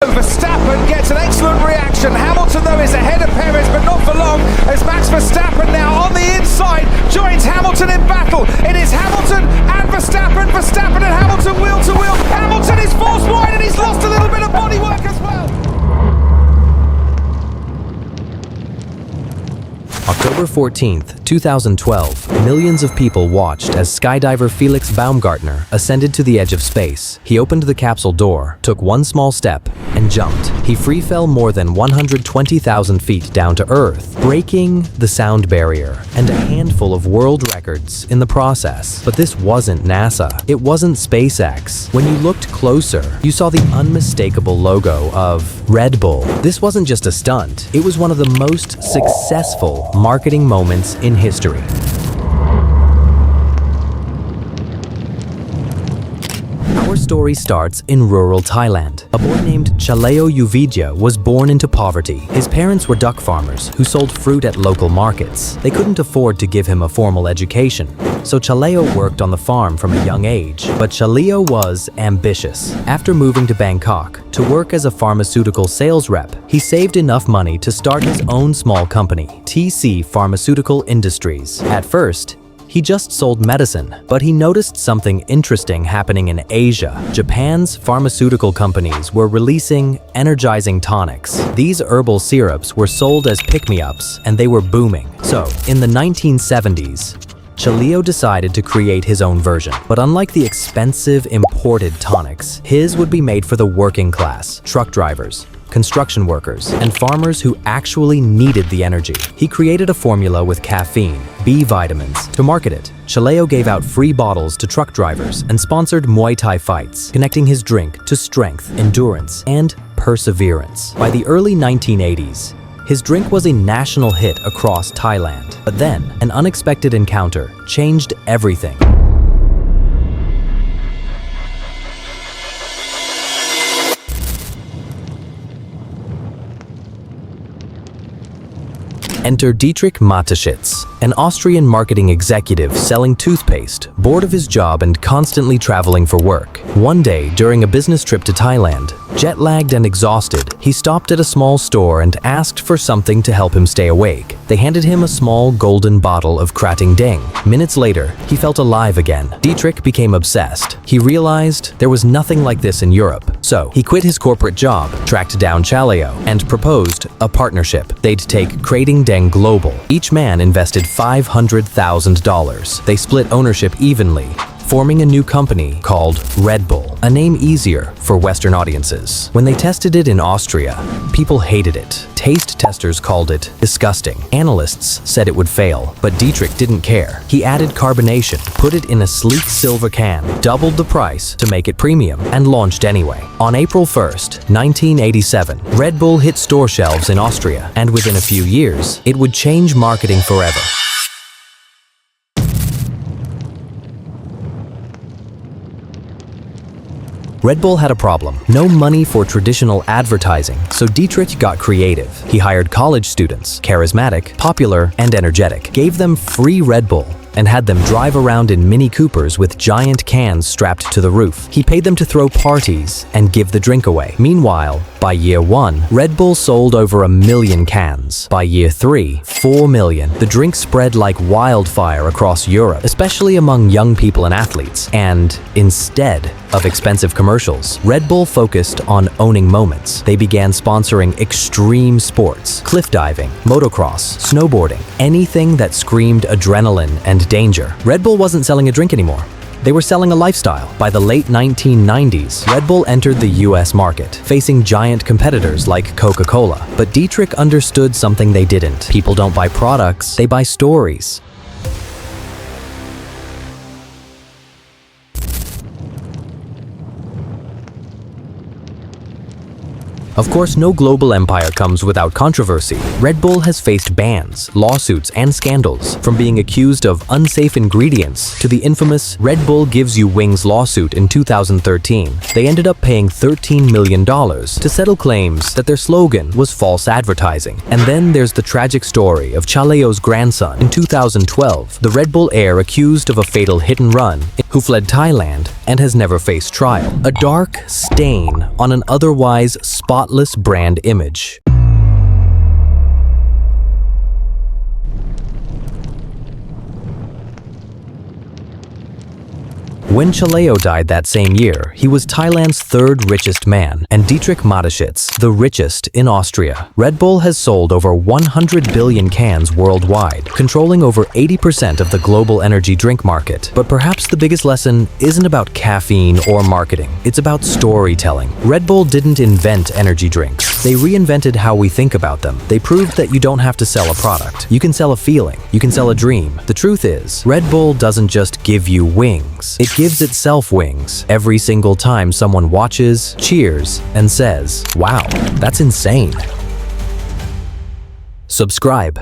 Verstappen gets an excellent reaction. Hamilton, though, is ahead of Perez, but not for long, as Max Verstappen now on the inside joins Hamilton in battle. It is Hamilton and Verstappen, Verstappen and Hamilton wheel to wheel. Hamilton is forced wide and he's lost a little bit of bodywork as well. October 14th, 2012, millions of people watched as skydiver Felix Baumgartner ascended to the edge of space. He opened the capsule door, took one small step, and jumped. He free fell more than 120,000 feet down to Earth, breaking the sound barrier and a handful of world records in the process. But this wasn't NASA. It wasn't SpaceX. When you looked closer, you saw the unmistakable logo of Red Bull. This wasn't just a stunt. It was one of the most successful marketing moments in history. Our story starts in rural Thailand. A boy named Chaleo Yoovidhya was born into poverty. His parents were duck farmers who sold fruit at local markets. They couldn't afford to give him a formal education, so Chaleo worked on the farm from a young age. But Chaleo was ambitious. After moving to Bangkok to work as a pharmaceutical sales rep, he saved enough money to start his own small company, TC Pharmaceutical Industries. At first, he just sold medicine, but he noticed something interesting happening in Asia. Japan's pharmaceutical companies were releasing energizing tonics. These herbal syrups were sold as pick-me-ups, and they were booming. So, in the 1970s, Chaleo decided to create his own version. But unlike the expensive imported tonics, his would be made for the working class, truck drivers, construction workers, and farmers who actually needed the energy. He created a formula with caffeine, B vitamins. To market it, Chaleo gave out free bottles to truck drivers and sponsored Muay Thai fights, connecting his drink to strength, endurance, and perseverance. By the early 1980s, his drink was a national hit across Thailand. But then, an unexpected encounter changed everything. Enter Dietrich Mateschitz, an Austrian marketing executive selling toothpaste, bored of his job and constantly traveling for work. One day, during a business trip to Thailand, jet-lagged and exhausted, he stopped at a small store and asked for something to help him stay awake. They handed him a small golden bottle of Krating Ding. Minutes later, he felt alive again. Dietrich became obsessed. He realized there was nothing like this in Europe. So, he quit his corporate job, tracked down Chaleo, and proposed a partnership. They'd take Krating Ding global. Each man invested $500,000. They split ownership evenly, forming a new company called Red Bull, a name easier for Western audiences. When they tested it in Austria, people hated it. Taste testers called it disgusting. Analysts said it would fail, but Dietrich didn't care. He added carbonation, put it in a sleek silver can, doubled the price to make it premium, and launched anyway. On April 1st, 1987, Red Bull hit store shelves in Austria, and within a few years, it would change marketing forever. Red Bull had a problem. No money for traditional advertising, so Dietrich got creative. He hired college students, charismatic, popular, and energetic, gave them free Red Bull, and had them drive around in Mini Coopers with giant cans strapped to the roof. He paid them to throw parties and give the drink away. Meanwhile, by year 1, Red Bull sold over 1 million cans. By year 3, 4 million. The drink spread like wildfire across Europe, especially among young people and athletes. And instead of expensive commercials, Red Bull focused on owning moments. They began sponsoring extreme sports, cliff diving, motocross, snowboarding, anything that screamed adrenaline and danger. Red Bull wasn't selling a drink anymore. They were selling a lifestyle. By the late 1990s, Red Bull entered the US market, facing giant competitors like Coca-Cola. But Dietrich understood something they didn't. People don't buy products, they buy stories. Of course, no global empire comes without controversy. Red Bull has faced bans, lawsuits, and scandals, from being accused of unsafe ingredients to the infamous Red Bull Gives You Wings lawsuit in 2013. They ended up paying $13 million to settle claims that their slogan was false advertising. And then there's the tragic story of Chaleo's grandson. In 2012, the Red Bull heir accused of a fatal hit and run who fled Thailand and has never faced trial. A dark stain on an otherwise spotless brand image. When Chaleo died that same year, he was Thailand's third richest man, and Dietrich Mateschitz, the richest in Austria. Red Bull has sold over 100 billion cans worldwide, controlling over 80% of the global energy drink market. But perhaps the biggest lesson isn't about caffeine or marketing. It's about storytelling. Red Bull didn't invent energy drinks. They reinvented how we think about them. They proved that you don't have to sell a product. You can sell a feeling. You can sell a dream. The truth is, Red Bull doesn't just give you wings. It gives itself wings every single time someone watches, cheers, and says, "Wow, that's insane." Subscribe.